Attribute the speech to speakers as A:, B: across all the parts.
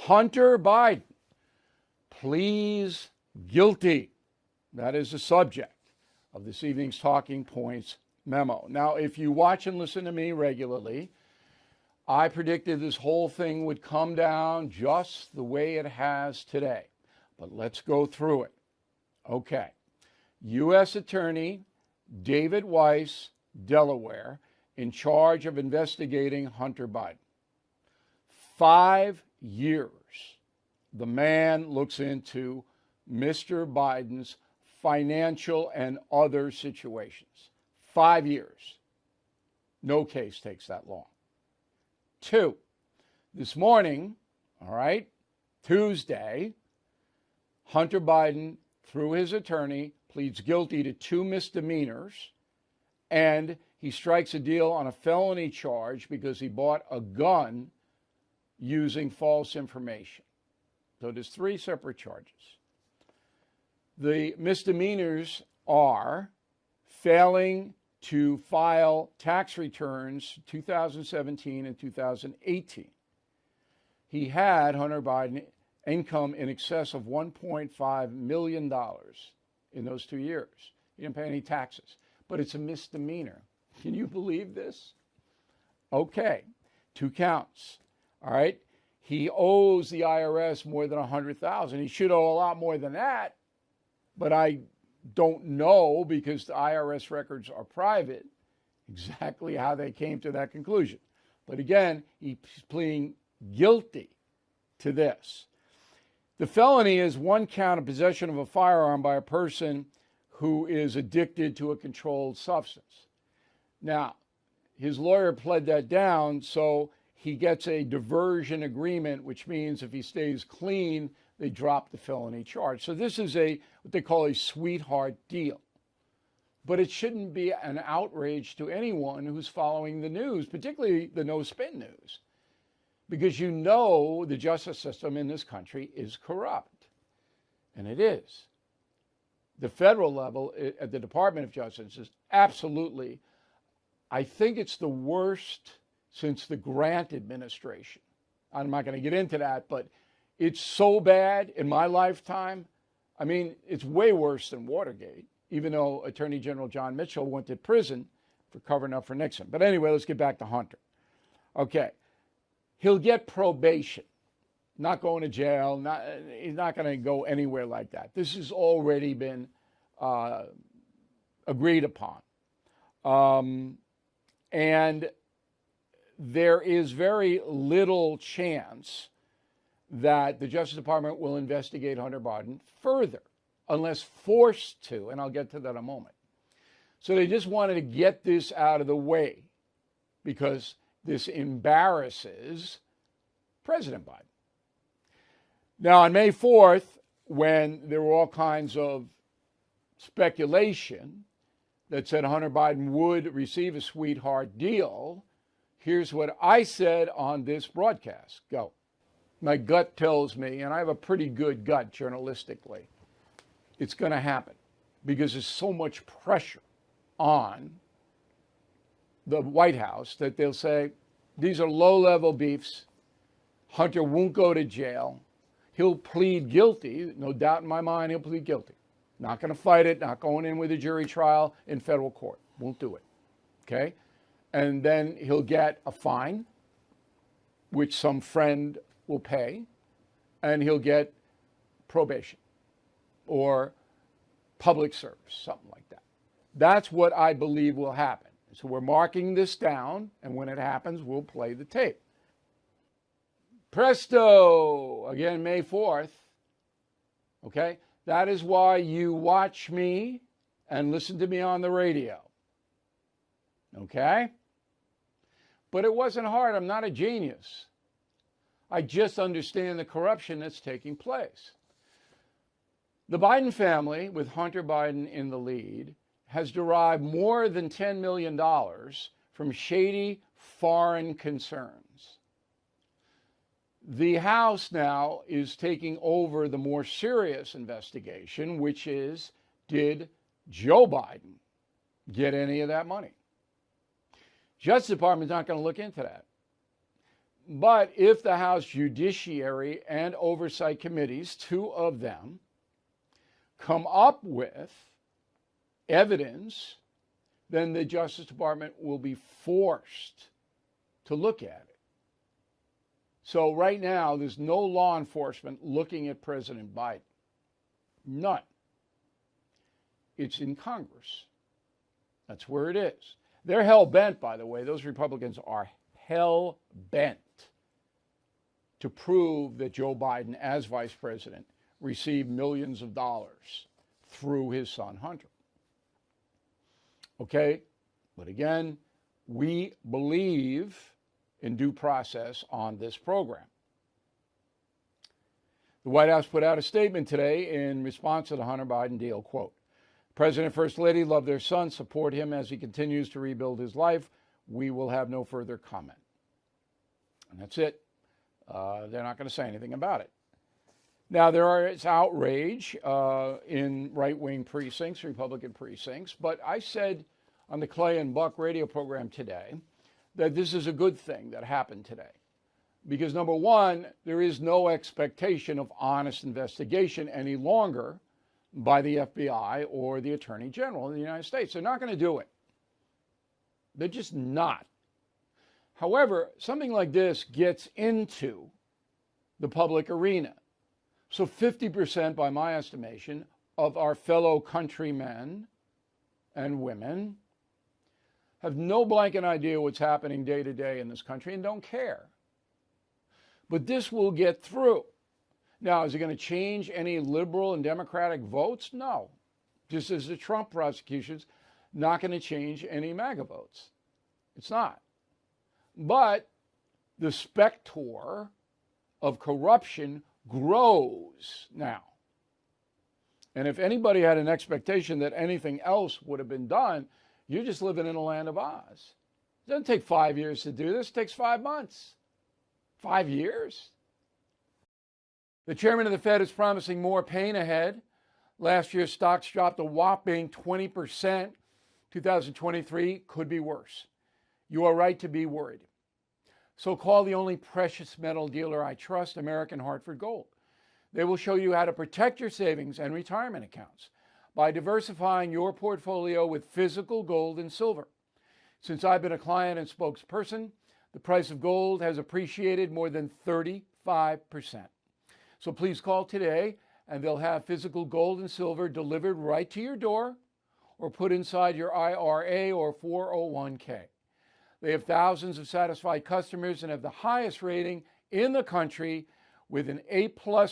A: Hunter Biden pleads guilty. That is the subject of this evening's Talking Points memo. Now, if you watch and listen to me regularly, I predicted this whole thing would come down just the way it has today. But let's go through it. Okay. U.S. Attorney David Weiss, Delaware, in charge of investigating Hunter Biden. 5 years. The man looks into Mr. Biden's financial and other situations. 5 years. No case takes that long. 2, this morning, all right, Tuesday, Hunter Biden, through his attorney, pleads guilty to 2 misdemeanors, and he strikes a deal on a felony charge because he bought a gun using false information. So there's 3 separate charges. The misdemeanors are failing to file tax returns 2017 and 2018. He had, Hunter Biden, income in excess of $1.5 million in those 2 years. He didn't pay any taxes, but it's a misdemeanor. Can you believe this? Okay, 2 counts. All right, he owes the IRS more than $100,000. He should owe a lot more than that, but I don't know, because the IRS records are private, exactly how they came to that conclusion. But again, he's pleading guilty to this. The felony is 1 count of possession of a firearm by a person who is addicted to a controlled substance. Now, his lawyer pled that down, so he gets a diversion agreement, which means if he stays clean, they drop the felony charge. So this is what they call a sweetheart deal. But it shouldn't be an outrage to anyone who's following the news, particularly the no-spin news, because you know the justice system in this country is corrupt, and it is. The federal level at the Department of Justice is absolutely, I think it's the worst since the Grant administration. I'm not going to get into that, but it's so bad in my lifetime. I mean, it's way worse than Watergate, even though Attorney General John Mitchell went to prison for covering up for Nixon. But anyway, let's get back to Hunter. Okay, he'll get probation, not going to jail. He's not going to go anywhere like that. This has already been agreed upon. And there is very little chance that the Justice Department will investigate Hunter Biden further, unless forced to, and I'll get to that in a moment. So they just wanted to get this out of the way because this embarrasses President Biden. Now, on May 4th, when there were all kinds of speculation that said Hunter Biden would receive a sweetheart deal, here's what I said on this broadcast. Go. My gut tells me, and I have a pretty good gut journalistically, it's going to happen because there's so much pressure on the White House that they'll say, these are low-level beefs. Hunter won't go to jail. He'll plead guilty. No doubt in my mind, he'll plead guilty. Not going to fight it, not going in with a jury trial in federal court. Won't do it. Okay? And then he'll get a fine, which some friend will pay, and he'll get probation or public service, something like that. That's what I believe will happen. So we're marking this down, and when it happens, we'll play the tape. Presto! Again, May 4th. Okay? That is why you watch me and listen to me on the radio. Okay? But it wasn't hard. I'm not a genius. I just understand the corruption that's taking place. The Biden family, with Hunter Biden in the lead, has derived more than $10 million from shady foreign concerns. The House now is taking over the more serious investigation, which is, did Joe Biden get any of that money? Justice Department's not going to look into that. But if the House Judiciary and Oversight Committees, two of them, come up with evidence, then the Justice Department will be forced to look at it. So right now, there's no law enforcement looking at President Biden. None. It's in Congress. That's where it is. They're hell-bent, by the way. Those Republicans are hell-bent to prove that Joe Biden, as vice president, received millions of dollars through his son Hunter. Okay? But again, we believe in due process on this program. The White House put out a statement today in response to the Hunter Biden deal. Quote, President and First Lady love their son, support him as he continues to rebuild his life. We will have no further comment. And that's it. They're not going to say anything about it. Now, there is outrage in right-wing precincts, Republican precincts, but I said on the Clay and Buck radio program today that this is a good thing that happened today. Because number one, there is no expectation of honest investigation any longer by the FBI or the Attorney General in the United States. They're not going to do it. They're just not. However, something like this gets into the public arena. So 50%, by my estimation, of our fellow countrymen and women have no blanket idea what's happening day to day in this country and don't care. But this will get through. Now, is it going to change any liberal and Democratic votes? No. Just as the Trump prosecution's not going to change any MAGA votes. It's not. But the specter of corruption grows now. And if anybody had an expectation that anything else would have been done, you're just living in a land of Oz. It doesn't take 5 years to do this. It takes 5 months. 5 years? The chairman of the Fed is promising more pain ahead. Last year, stocks dropped a whopping 20%. 2023 could be worse. You are right to be worried. So call the only precious metal dealer I trust, American Hartford Gold. They will show you how to protect your savings and retirement accounts by diversifying your portfolio with physical gold and silver. Since I've been a client and spokesperson, the price of gold has appreciated more than 35%. So please call today and they'll have physical gold and silver delivered right to your door or put inside your IRA or 401k. They have thousands of satisfied customers and have the highest rating in the country with an A+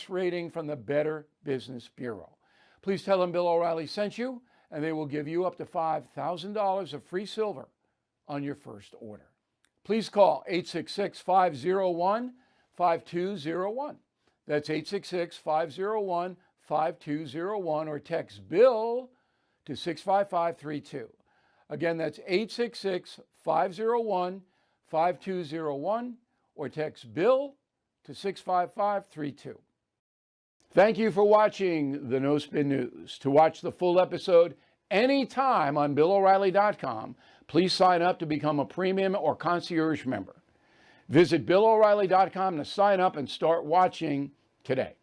A: rating from the Better Business Bureau. Please tell them Bill O'Reilly sent you and they will give you up to $5,000 of free silver on your first order. Please call 866-501-5201. That's 866-501-5201 or text Bill to 65532. Again, that's 866-501-5201 or text Bill to 65532. Thank you for watching the No Spin News. To watch the full episode anytime on BillO'Reilly.com, please sign up to become a premium or concierge member. Visit BillO'Reilly.com to sign up and start watching today.